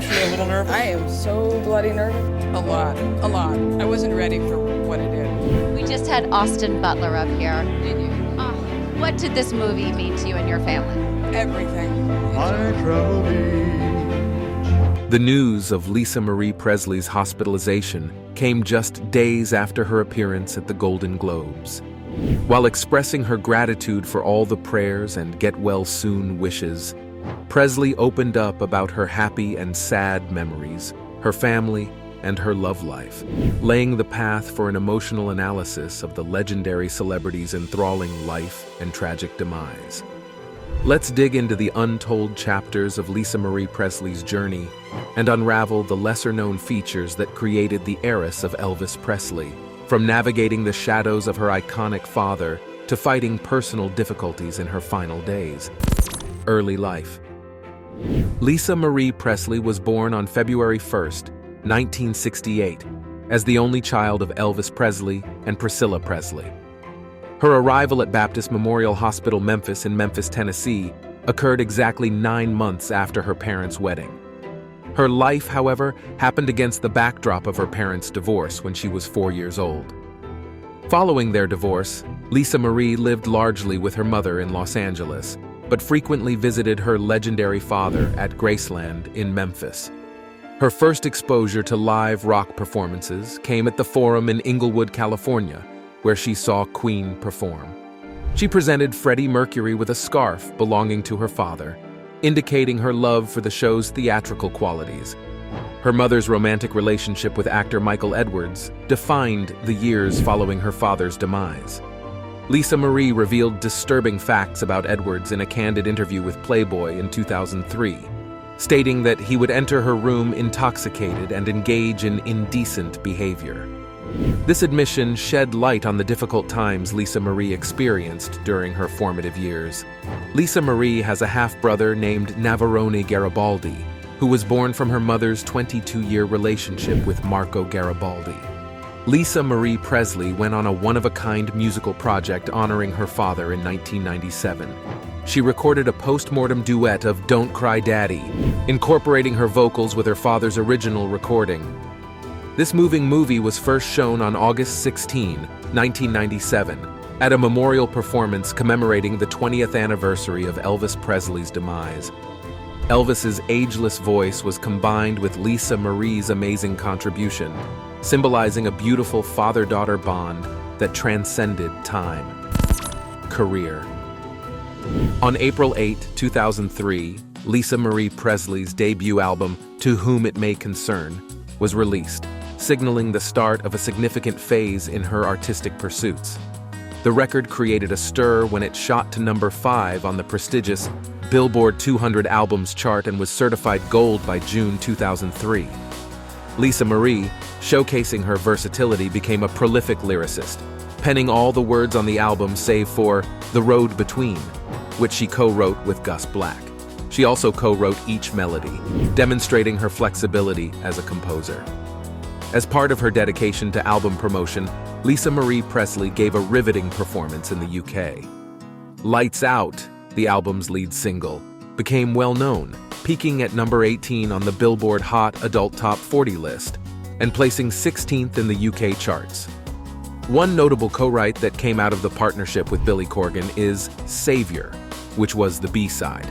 she a little nervous? I am so bloody nervous. A lot. I wasn't ready for what I did. We just had Austin Butler up here. Did you? What did this movie mean to you and your family? Everything. The news of Lisa Marie Presley's hospitalization came just days after her appearance at the Golden Globes. While expressing her gratitude for all the prayers and get-well-soon wishes, Presley opened up about her happy and sad memories, her family, and her love life, laying the path for an emotional analysis of the legendary celebrity's enthralling life and tragic demise. Let's dig into the untold chapters of Lisa Marie Presley's journey and unravel the lesser-known features that created the heiress of Elvis Presley, from navigating the shadows of her iconic father to fighting personal difficulties in her final days. Early life. Lisa Marie Presley was born on February 1st, 1968, as the only child of Elvis Presley and Priscilla Presley. Her arrival at Baptist Memorial Hospital, Memphis in Memphis, Tennessee, occurred exactly 9 months after her parents' wedding. Her life, however, happened against the backdrop of her parents' divorce when she was 4 years old. Following their divorce, Lisa Marie lived largely with her mother in Los Angeles, but frequently visited her legendary father at Graceland in Memphis. Her first exposure to live rock performances came at the Forum in Inglewood, California, where she saw Queen perform. She presented Freddie Mercury with a scarf belonging to her father, indicating her love for the show's theatrical qualities. Her mother's romantic relationship with actor Michael Edwards defined the years following her father's demise. Lisa Marie revealed disturbing facts about Edwards in a candid interview with Playboy in 2003, stating that he would enter her room intoxicated and engage in indecent behavior. This admission shed light on the difficult times Lisa Marie experienced during her formative years. Lisa Marie has a half-brother named Navarone Garibaldi, who was born from her mother's 22-year relationship with Marco Garibaldi. Lisa Marie Presley went on a one-of-a-kind musical project honoring her father in 1997. She recorded a post-mortem duet of Don't Cry Daddy, incorporating her vocals with her father's original recording. This moving movie was first shown on August 16, 1997, at a memorial performance commemorating the 20th anniversary of Elvis Presley's demise. Elvis's ageless voice was combined with Lisa Marie's amazing contribution, symbolizing a beautiful father-daughter bond that transcended time. Career. On April 8, 2003, Lisa Marie Presley's debut album, To Whom It May Concern, was released, signaling the start of a significant phase in her artistic pursuits. The record created a stir when it shot to number 5 on the prestigious Billboard 200 Albums chart and was certified gold by June 2003. Lisa Marie, showcasing her versatility, became a prolific lyricist, penning all the words on the album save for The Road Between, which she co-wrote with Gus Black. She also co-wrote each melody, demonstrating her flexibility as a composer. As part of her dedication to album promotion, Lisa Marie Presley gave a riveting performance in the UK. Lights Out, the album's lead single, became well known, peaking at number 18 on the Billboard Hot Adult Top 40 list and placing 16th in the UK charts. One notable co-write that came out of the partnership with Billy Corgan is Savior, which was the B-side.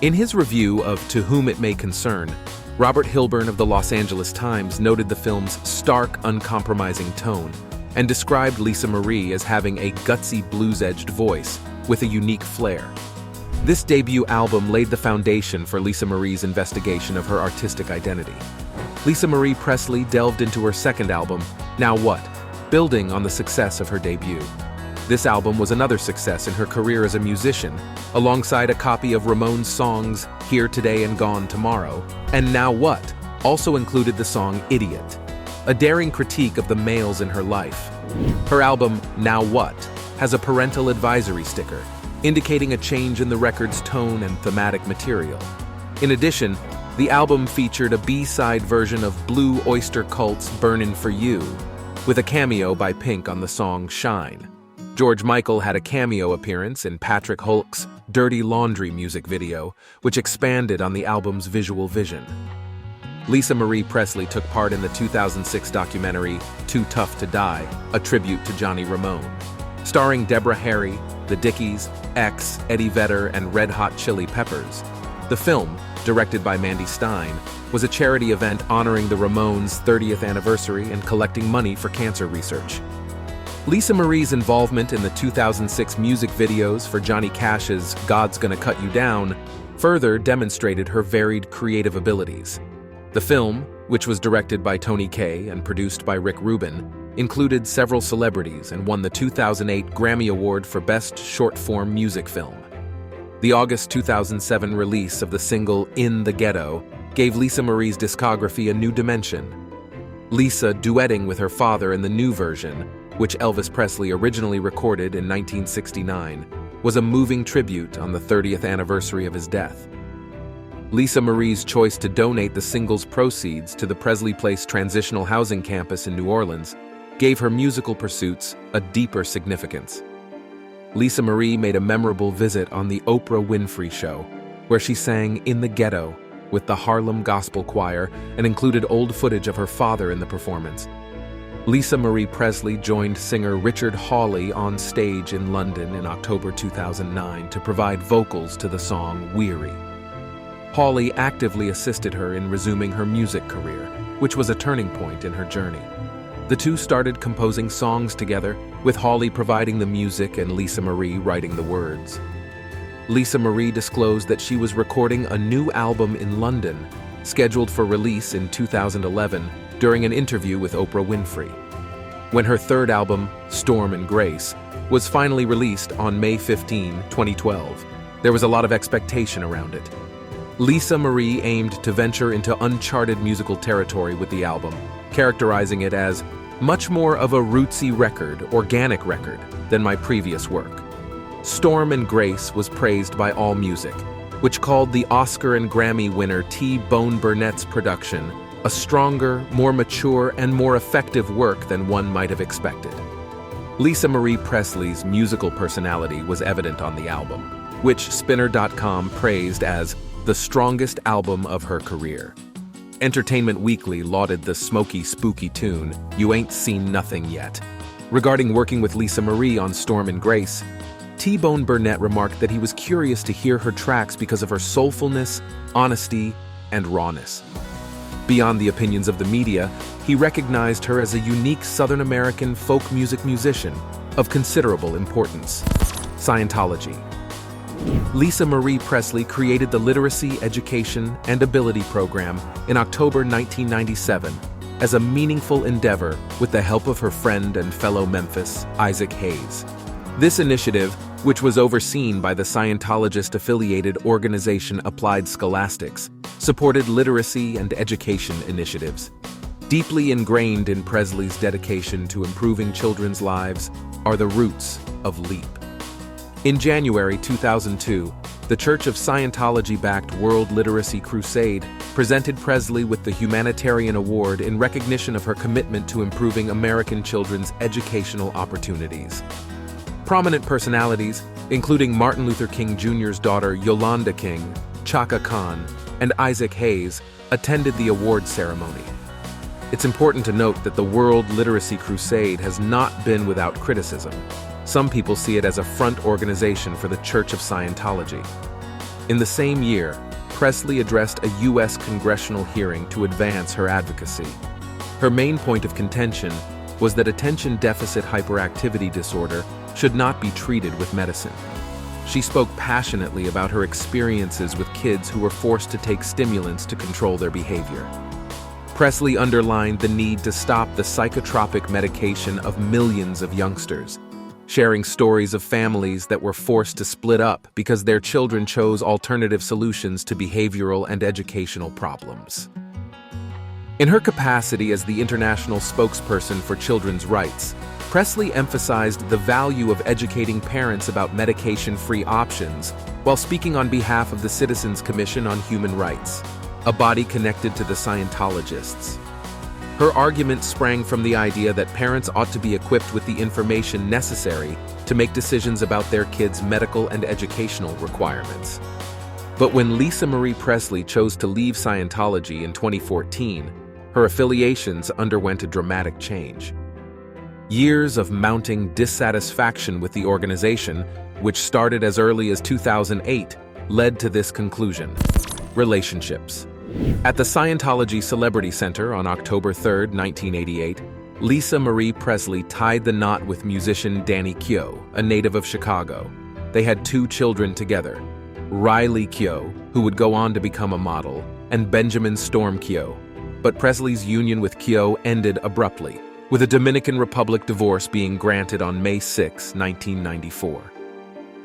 In his review of To Whom It May Concern, Robert Hilburn of the Los Angeles Times noted the film's stark, uncompromising tone and described Lisa Marie as having a gutsy blues-edged voice with a unique flair. This debut album laid the foundation for Lisa Marie's investigation of her artistic identity. Lisa Marie Presley delved into her second album, Now What?, building on the success of her debut. This album was another success in her career as a musician, alongside a copy of Ramones' songs Here Today and Gone Tomorrow, and Now What? Also included the song Idiot, a daring critique of the males in her life. Her album, Now What?, has a parental advisory sticker, indicating a change in the record's tone and thematic material. In addition, the album featured a B-side version of Blue Oyster Cult's Burnin' For You, with a cameo by Pink on the song Shine. George Michael had a cameo appearance in Patrick Hulk's Dirty Laundry music video, which expanded on the album's visual vision. Lisa Marie Presley took part in the 2006 documentary Too Tough to Die, a tribute to Johnny Ramone. Starring Deborah Harry, The Dickies, X, Eddie Vedder, and Red Hot Chili Peppers. The film, directed by Mandy Stein, was a charity event honoring the Ramones' 30th anniversary and collecting money for cancer research. Lisa Marie's involvement in the 2006 music videos for Johnny Cash's God's Gonna Cut You Down further demonstrated her varied creative abilities. The film, which was directed by Tony Kaye and produced by Rick Rubin, included several celebrities and won the 2008 Grammy Award for Best Short-Form Music Film. The August 2007 release of the single In the Ghetto gave Lisa Marie's discography a new dimension. Lisa duetting with her father in the new version, which Elvis Presley originally recorded in 1969, was a moving tribute on the 30th anniversary of his death. Lisa Marie's choice to donate the single's proceeds to the Presley Place Transitional Housing Campus in New Orleans gave her musical pursuits a deeper significance. Lisa Marie made a memorable visit on the Oprah Winfrey Show, where she sang In the Ghetto with the Harlem Gospel Choir and included old footage of her father in the performance. Lisa Marie Presley joined singer Richard Hawley on stage in London in October 2009 to provide vocals to the song Weary. Hawley actively assisted her in resuming her music career, which was a turning point in her journey. The two started composing songs together, with Hawley providing the music and Lisa Marie writing the words. Lisa Marie disclosed that she was recording a new album in London, scheduled for release in 2011, during an interview with Oprah Winfrey. When her third album, Storm and Grace, was finally released on May 15, 2012, there was a lot of expectation around it. Lisa Marie aimed to venture into uncharted musical territory with the album, characterizing it as much more of a rootsy record, organic record, than my previous work. Storm and Grace was praised by AllMusic, which called the Oscar and Grammy winner T-Bone Burnett's production a stronger, more mature, and more effective work than one might have expected. Lisa Marie Presley's musical personality was evident on the album, which Spinner.com praised as the strongest album of her career. Entertainment Weekly lauded the smoky, spooky tune, You Ain't Seen Nothing Yet. Regarding working with Lisa Marie on Storm and Grace, T-Bone Burnett remarked that he was curious to hear her tracks because of her soulfulness, honesty, and rawness. Beyond the opinions of the media, he recognized her as a unique Southern American folk music musician of considerable importance. Scientology. Lisa Marie Presley created the Literacy, Education, and Ability Program in October 1997 as a meaningful endeavor with the help of her friend and fellow Memphis, Isaac Hayes. This initiative, which was overseen by the Scientologist-affiliated organization Applied Scholastics, supported literacy and education initiatives. Deeply ingrained in Presley's dedication to improving children's lives are the roots of LEAP. In January 2002, the Church of Scientology-backed World Literacy Crusade presented Presley with the Humanitarian Award in recognition of her commitment to improving American children's educational opportunities. Prominent personalities, including Martin Luther King Jr.'s daughter Yolanda King, Chaka Khan, and Isaac Hayes, attended the award ceremony. It's important to note that the World Literacy Crusade has not been without criticism. Some people see it as a front organization for the Church of Scientology. In the same year, Presley addressed a U.S. congressional hearing to advance her advocacy. Her main point of contention was that attention deficit hyperactivity disorder should not be treated with medicine. She spoke passionately about her experiences with kids who were forced to take stimulants to control their behavior. Presley underlined the need to stop the psychotropic medication of millions of youngsters, sharing stories of families that were forced to split up because their children chose alternative solutions to behavioral and educational problems. In her capacity as the international spokesperson for children's rights, Presley emphasized the value of educating parents about medication-free options while speaking on behalf of the Citizens Commission on Human Rights, a body connected to the Scientologists. Her argument sprang from the idea that parents ought to be equipped with the information necessary to make decisions about their kids' medical and educational requirements. But when Lisa Marie Presley chose to leave Scientology in 2014, her affiliations underwent a dramatic change. Years of mounting dissatisfaction with the organization, which started as early as 2008, led to this conclusion: relationships. At the Scientology Celebrity Center on October 3, 1988, Lisa Marie Presley tied the knot with musician Danny Keough, a native of Chicago. They had 2 children together, Riley Keough, who would go on to become a model, and Benjamin Storm Keough. But Presley's union with Keough ended abruptly, with a Dominican Republic divorce being granted on May 6, 1994.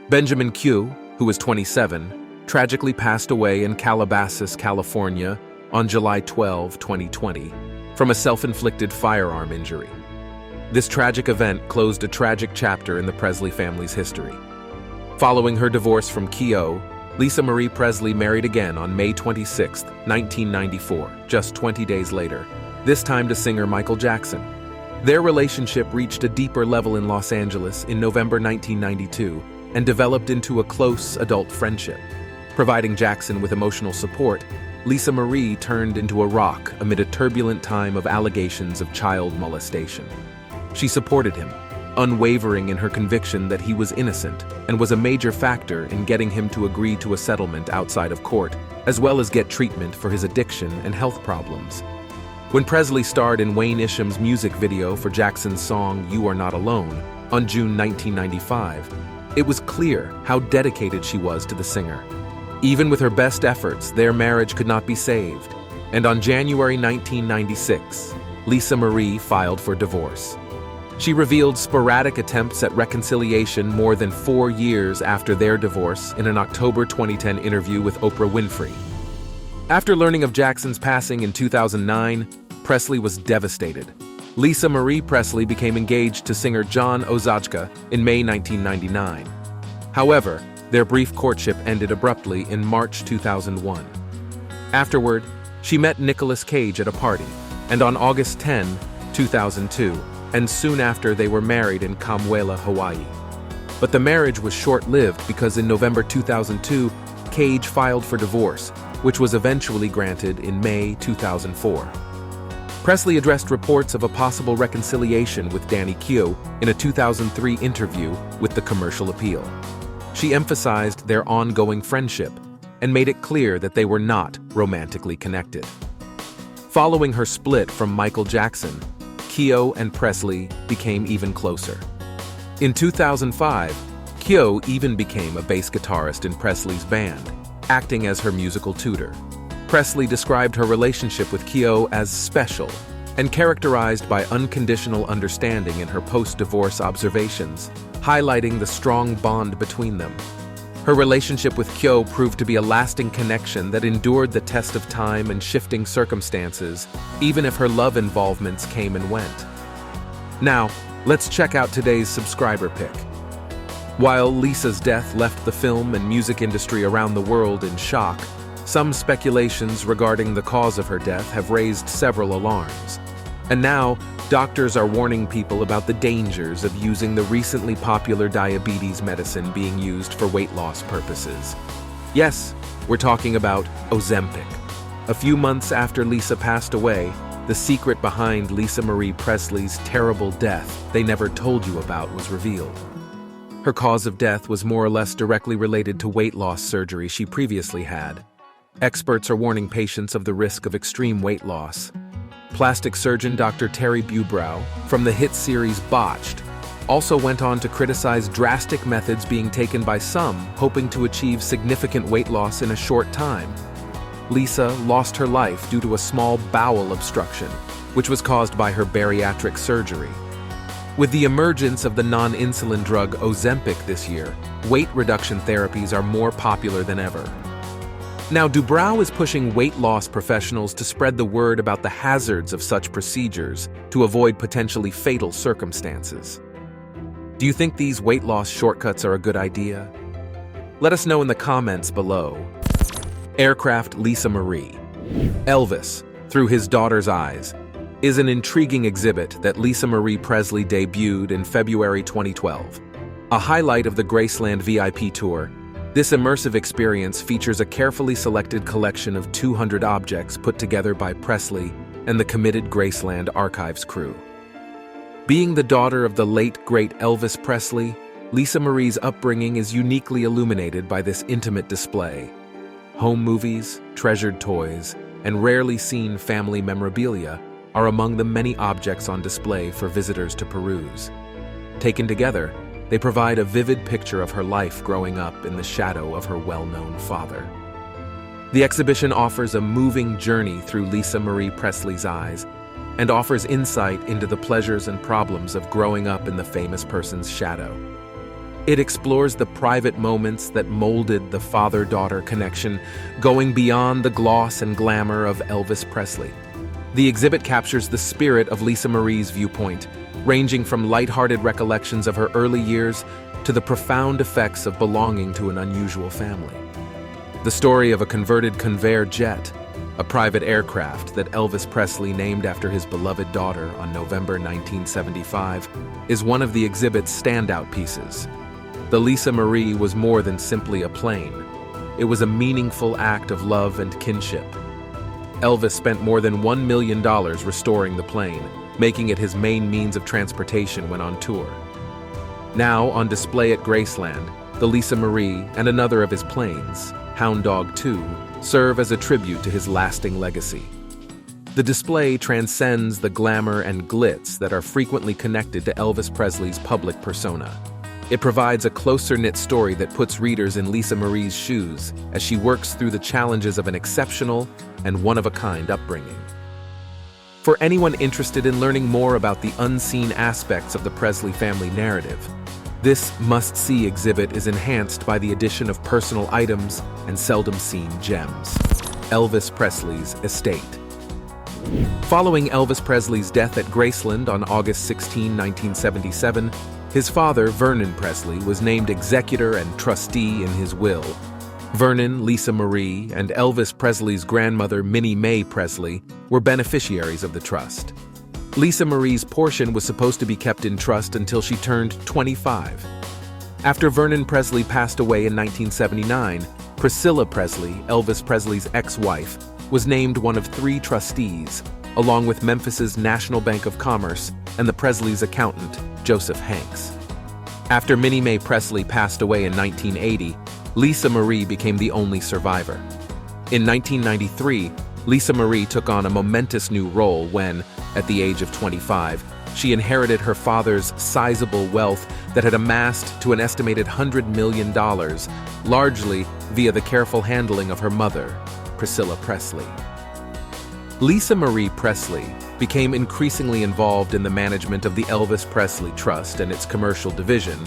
Benjamin Keough, who was 27, tragically passed away in Calabasas, California on July 12, 2020, from a self-inflicted firearm injury. This tragic event closed a tragic chapter in the Presley family's history. Following her divorce from Keough, Lisa Marie Presley married again on May 26, 1994, just 20 days later, this time to singer Michael Jackson. Their relationship reached a deeper level in Los Angeles in November 1992 and developed into a close adult friendship. Providing Jackson with emotional support, Lisa Marie turned into a rock amid a turbulent time of allegations of child molestation. She supported him, unwavering in her conviction that he was innocent, and was a major factor in getting him to agree to a settlement outside of court, as well as get treatment for his addiction and health problems. When Presley starred in Wayne Isham's music video for Jackson's song "You Are Not Alone" on June 1995, it was clear how dedicated she was to the singer. Even with her best efforts, their marriage could not be saved, and on January 1996, Lisa Marie filed for divorce. She revealed sporadic attempts at reconciliation more than 4 years after their divorce in an October 2010 interview with Oprah Winfrey. After learning of Jackson's passing in 2009, Presley was devastated. Lisa Marie Presley became engaged to singer John Orzechka in May 1999. However, their brief courtship ended abruptly in March 2001. Afterward, she met Nicolas Cage at a party, and on August 10, 2002, and soon after they were married in Kamuela, Hawaii. But the marriage was short-lived because in November 2002, Cage filed for divorce, which was eventually granted in May 2004. Presley addressed reports of a possible reconciliation with Danny Keough in a 2003 interview with The Commercial Appeal. She emphasized their ongoing friendship and made it clear that they were not romantically connected. Following her split from Michael Jackson, Keough and Presley became even closer. In 2005, Keough even became a bass guitarist in Presley's band, acting as her musical tutor. Presley described her relationship with Keough as special and characterized by unconditional understanding in her post-divorce observations, highlighting the strong bond between them. Her relationship with Keough proved to be a lasting connection that endured the test of time and shifting circumstances, even if her love involvements came and went. Now, let's check out today's subscriber pick. While Lisa's death left the film and music industry around the world in shock, some speculations regarding the cause of her death have raised several alarms. And now, doctors are warning people about the dangers of using the recently popular diabetes medicine being used for weight loss purposes. Yes, we're talking about Ozempic. A few months after Lisa passed away, the secret behind Lisa Marie Presley's terrible death they never told you about was revealed. Her cause of death was more or less directly related to weight loss surgery she previously had. Experts are warning patients of the risk of extreme weight loss. Plastic surgeon Dr. Terry Bubrow, from the hit series Botched, also went on to criticize drastic methods being taken by some hoping to achieve significant weight loss in a short time. Lisa lost her life due to a small bowel obstruction, which was caused by her bariatric surgery. With the emergence of the non-insulin drug Ozempic this year, weight reduction therapies are more popular than ever. Now, Bubrow is pushing weight loss professionals to spread the word about the hazards of such procedures to avoid potentially fatal circumstances. Do you think these weight loss shortcuts are a good idea? Let us know in the comments below. Aircraft Lisa Marie. Elvis, Through His Daughter's Eyes, is an intriguing exhibit that Lisa Marie Presley debuted in February 2012. A highlight of the Graceland VIP tour, This immersive experience features a carefully selected collection of 200 objects put together by Presley and the committed Graceland Archives crew. Being the daughter of the late, great Elvis Presley, Lisa Marie's upbringing is uniquely illuminated by this intimate display. Home movies, treasured toys, and rarely seen family memorabilia are among the many objects on display for visitors to peruse. Taken together, they provide a vivid picture of her life growing up in the shadow of her well-known father. The exhibition offers a moving journey through Lisa Marie Presley's eyes and offers insight into the pleasures and problems of growing up in the famous person's shadow. It explores the private moments that molded the father-daughter connection, going beyond the gloss and glamour of Elvis Presley. The exhibit captures the spirit of Lisa Marie's viewpoint, ranging from lighthearted recollections of her early years to the profound effects of belonging to an unusual family. The story of a converted Convair jet, a private aircraft that Elvis Presley named after his beloved daughter on November 1975, is one of the exhibit's standout pieces. The Lisa Marie was more than simply a plane. It was a meaningful act of love and kinship. Elvis spent more than $1 million restoring the plane, making it his main means of transportation when on tour. Now on display at Graceland, the Lisa Marie and another of his planes, Hound Dog 2, serve as a tribute to his lasting legacy. The display transcends the glamour and glitz that are frequently connected to Elvis Presley's public persona. It provides a closer-knit story that puts readers in Lisa Marie's shoes as she works through the challenges of an exceptional and one-of-a-kind upbringing. For anyone interested in learning more about the unseen aspects of the Presley family narrative, this must-see exhibit is enhanced by the addition of personal items and seldom-seen gems. Elvis Presley's estate. Following Elvis Presley's death at Graceland on August 16, 1977, his father, Vernon Presley, was named executor and trustee in his will. Vernon, Lisa Marie, and Elvis Presley's grandmother, Minnie Mae Presley, were beneficiaries of the trust. Lisa Marie's portion was supposed to be kept in trust until she turned 25. After Vernon Presley passed away in 1979, Priscilla Presley, Elvis Presley's ex-wife, was named one of 3 trustees, along with Memphis's National Bank of Commerce and the Presleys' accountant, Joseph Hanks. After Minnie Mae Presley passed away in 1980, Lisa Marie became the only survivor. In 1993, Lisa Marie took on a momentous new role when, at the age of 25, she inherited her father's sizable wealth that had amassed to an estimated $100 million, largely via the careful handling of her mother, Priscilla Presley. Lisa Marie Presley became increasingly involved in the management of the Elvis Presley Trust and its commercial division,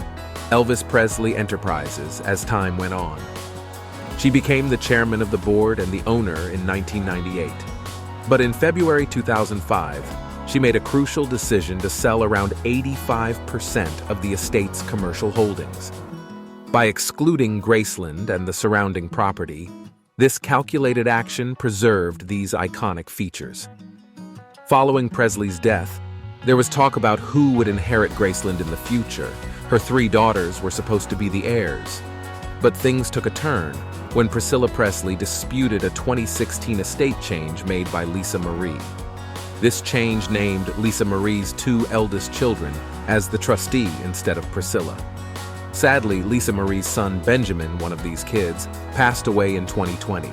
Elvis Presley Enterprises, as time went on. She became the chairman of the board and the owner in 1998. But in February 2005, she made a crucial decision to sell around 85% of the estate's commercial holdings. By excluding Graceland and the surrounding property, this calculated action preserved these iconic features. Following Presley's death, there was talk about who would inherit Graceland in the future. Her 3 daughters were supposed to be the heirs. But things took a turn when Priscilla Presley disputed a 2016 estate change made by Lisa Marie. This change named Lisa Marie's 2 eldest children as the trustee instead of Priscilla. Sadly, Lisa Marie's son Benjamin, one of these kids, passed away in 2020.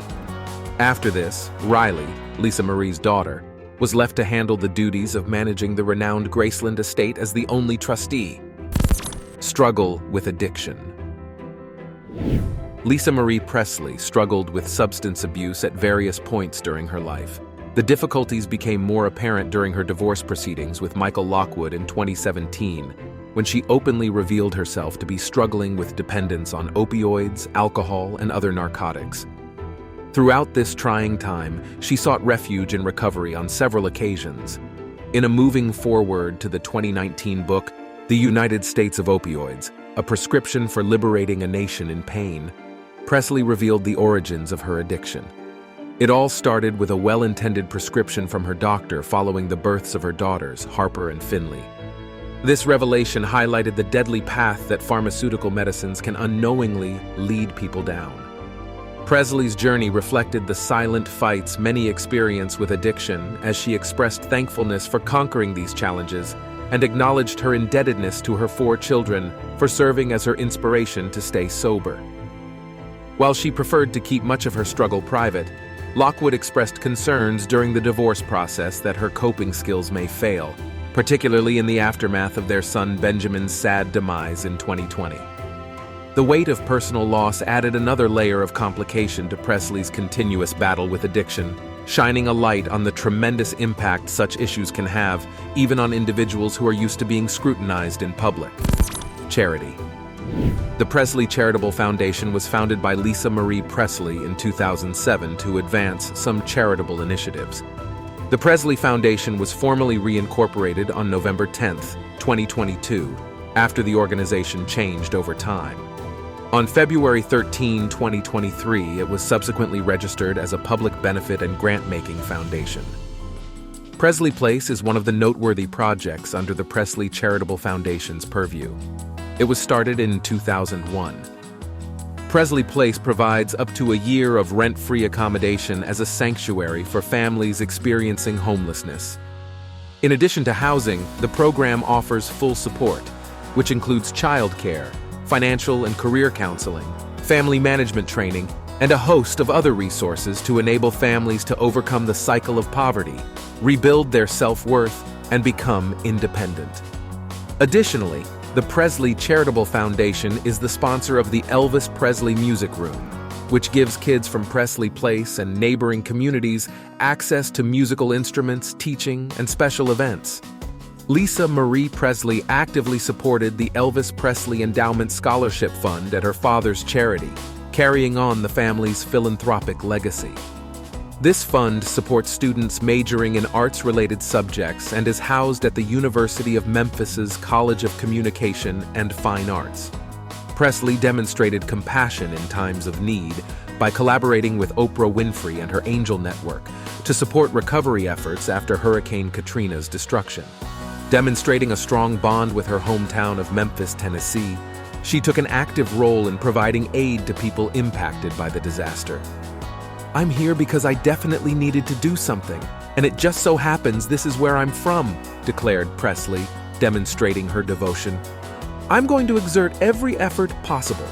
After this, Riley, Lisa Marie's daughter, was left to handle the duties of managing the renowned Graceland estate as the only trustee. Struggle with addiction. Lisa Marie Presley struggled with substance abuse at various points during her life. The difficulties became more apparent during her divorce proceedings with Michael Lockwood in 2017, when she openly revealed herself to be struggling with dependence on opioids, alcohol, and other narcotics. Throughout this trying time, she sought refuge and recovery on several occasions. In a moving foreword to the 2019 book, The United States of Opioids, a prescription for liberating a nation in pain, Presley revealed the origins of her addiction. It all started with a well-intended prescription from her doctor following the births of her daughters, Harper and Finley. This revelation highlighted the deadly path that pharmaceutical medicines can unknowingly lead people down. Presley's journey reflected the silent fights many experience with addiction, as she expressed thankfulness for conquering these challenges and acknowledged her indebtedness to her 4 children for serving as her inspiration to stay sober. While she preferred to keep much of her struggle private, Lockwood expressed concerns during the divorce process that her coping skills may fail, particularly in the aftermath of their son Benjamin's sad demise in 2020. The weight of personal loss added another layer of complication to Presley's continuous battle with addiction, shining a light on the tremendous impact such issues can have, even on individuals who are used to being scrutinized in public. Charity. The Presley Charitable Foundation was founded by Lisa Marie Presley in 2007 to advance some charitable initiatives. The Presley Foundation was formally reincorporated on November 10, 2022, after the organization changed over time. On February 13, 2023, it was subsequently registered as a public benefit and grant-making foundation. Presley Place is one of the noteworthy projects under the Presley Charitable Foundation's purview. It was started in 2001. Presley Place provides up to a year of rent-free accommodation as a sanctuary for families experiencing homelessness. In addition to housing, the program offers full support, which includes childcare, financial and career counseling, family management training, and a host of other resources to enable families to overcome the cycle of poverty, rebuild their self-worth, and become independent. Additionally, the Presley Charitable Foundation is the sponsor of the Elvis Presley Music Room, which gives kids from Presley Place and neighboring communities access to musical instruments, teaching, and special events. Lisa Marie Presley actively supported the Elvis Presley Endowment Scholarship Fund at her father's charity, carrying on the family's philanthropic legacy. This fund supports students majoring in arts-related subjects and is housed at the University of Memphis's College of Communication and Fine Arts. Presley demonstrated compassion in times of need by collaborating with Oprah Winfrey and her Angel Network to support recovery efforts after Hurricane Katrina's destruction. Demonstrating a strong bond with her hometown of Memphis, Tennessee, she took an active role in providing aid to people impacted by the disaster. "I'm here because I definitely needed to do something, and it just so happens this is where I'm from," declared Presley, demonstrating her devotion. "I'm going to exert every effort possible."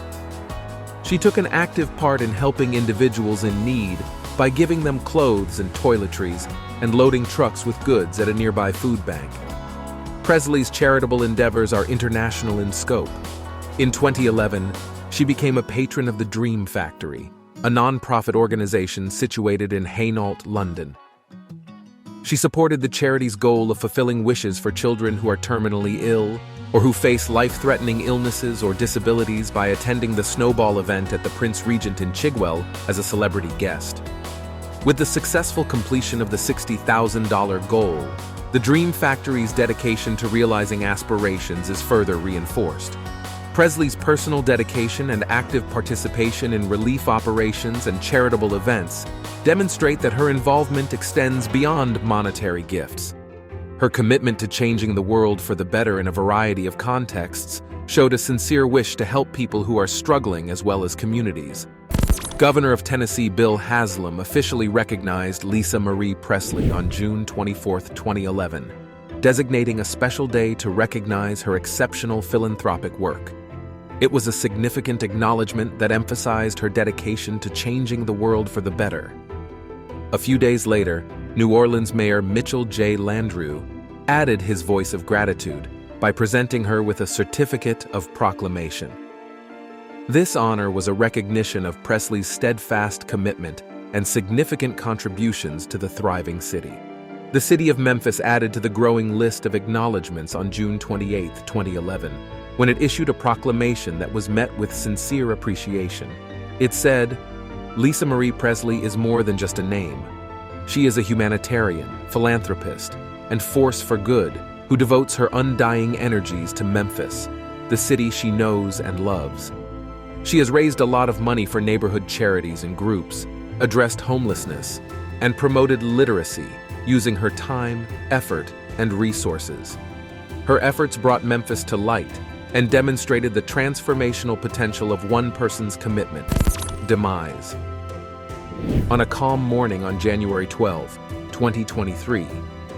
She took an active part in helping individuals in need by giving them clothes and toiletries and loading trucks with goods at a nearby food bank. Presley's charitable endeavors are international in scope. In 2011, she became a patron of the Dream Factory, a non-profit organization situated in Hainault, London. She supported the charity's goal of fulfilling wishes for children who are terminally ill or who face life-threatening illnesses or disabilities by attending the Snowball event at the Prince Regent in Chigwell as a celebrity guest. With the successful completion of the $60,000 goal, the Dream Factory's dedication to realizing aspirations is further reinforced. Presley's personal dedication and active participation in relief operations and charitable events demonstrate that her involvement extends beyond monetary gifts. Her commitment to changing the world for the better in a variety of contexts showed a sincere wish to help people who are struggling as well as communities. Governor of Tennessee Bill Haslam officially recognized Lisa Marie Presley on June 24, 2011, designating a special day to recognize her exceptional philanthropic work. It was a significant acknowledgement that emphasized her dedication to changing the world for the better. A few days later, New Orleans Mayor Mitchell J. Landrieu added his voice of gratitude by presenting her with a certificate of proclamation. This honor was a recognition of Presley's steadfast commitment and significant contributions to the thriving city. The city of Memphis added to the growing list of acknowledgments on June 28, 2011, when it issued a proclamation that was met with sincere appreciation. It said, "Lisa Marie Presley is more than just a name. She is a humanitarian, philanthropist, and force for good who devotes her undying energies to Memphis, the city she knows and loves. She has raised a lot of money for neighborhood charities and groups, addressed homelessness, and promoted literacy using her time, effort, and resources. Her efforts brought Memphis to light and demonstrated the transformational potential of one person's commitment, demise. On a calm morning on January 12, 2023,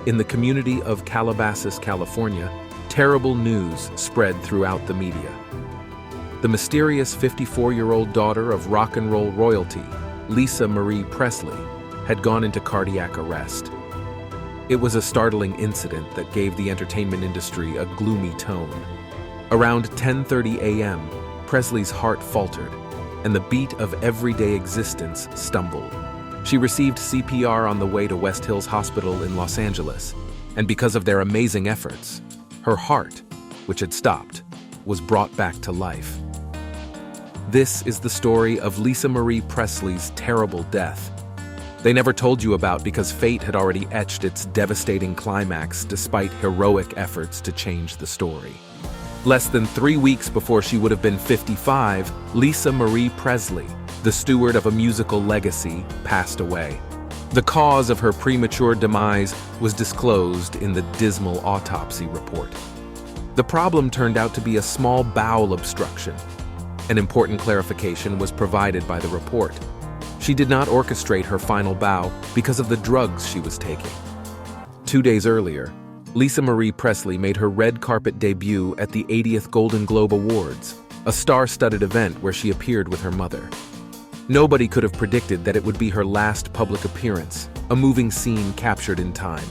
in the community of Calabasas, California, terrible news spread throughout the media. The mysterious 54-year-old daughter of rock and roll royalty, Lisa Marie Presley, had gone into cardiac arrest. It was a startling incident that gave the entertainment industry a gloomy tone. Around 10:30 a.m., Presley's heart faltered, and the beat of everyday existence stumbled. She received CPR on the way to West Hills Hospital in Los Angeles, and because of their amazing efforts, her heart, which had stopped, was brought back to life. This is the story of Lisa Marie Presley's terrible death. They never told you about because fate had already etched its devastating climax despite heroic efforts to change the story. Less than 3 weeks before she would have been 55, Lisa Marie Presley, the steward of a musical legacy, passed away. The cause of her premature demise was disclosed in the dismal autopsy report. The problem turned out to be a small bowel obstruction. An important clarification was provided by the report. She did not orchestrate her final bow because of the drugs she was taking. 2 days earlier, Lisa Marie Presley made her red carpet debut at the 80th Golden Globe Awards, a star-studded event where she appeared with her mother. Nobody could have predicted that it would be her last public appearance, a moving scene captured in time.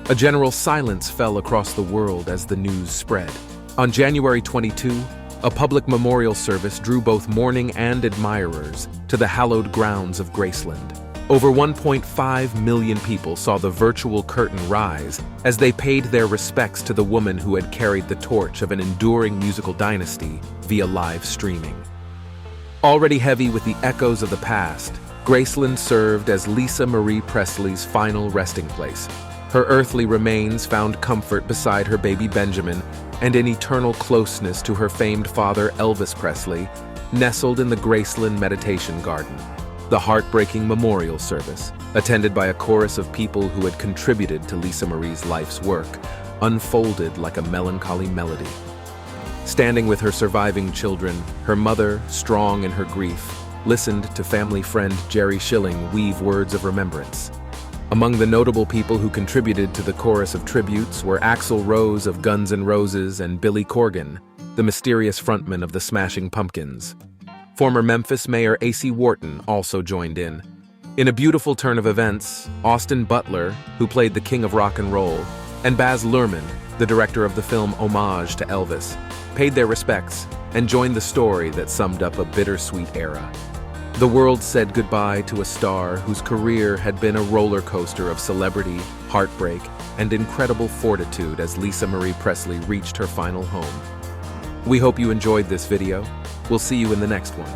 A general silence fell across the world as the news spread. On January 22, a public memorial service drew both mourning and admirers to the hallowed grounds of Graceland. Over 1.5 million people saw the virtual curtain rise as they paid their respects to the woman who had carried the torch of an enduring musical dynasty via live streaming. Already heavy with the echoes of the past, Graceland served as Lisa Marie Presley's final resting place. Her earthly remains found comfort beside her baby Benjamin and an eternal closeness to her famed father Elvis Presley, nestled in the Graceland Meditation Garden. The heartbreaking memorial service, attended by a chorus of people who had contributed to Lisa Marie's life's work, unfolded like a melancholy melody. Standing with her surviving children, her mother, strong in her grief, listened to family friend Jerry Schilling weave words of remembrance. Among the notable people who contributed to the chorus of tributes were Axl Rose of Guns N' Roses and Billy Corgan, the mysterious frontman of the Smashing Pumpkins. Former Memphis Mayor A.C. Wharton also joined in. In a beautiful turn of events, Austin Butler, who played the King of Rock and Roll, and Baz Luhrmann, the director of the film Homage to Elvis, paid their respects and joined the story that summed up a bittersweet era. The world said goodbye to a star whose career had been a roller coaster of celebrity, heartbreak, and incredible fortitude as Lisa Marie Presley reached her final home. We hope you enjoyed this video. We'll see you in the next one.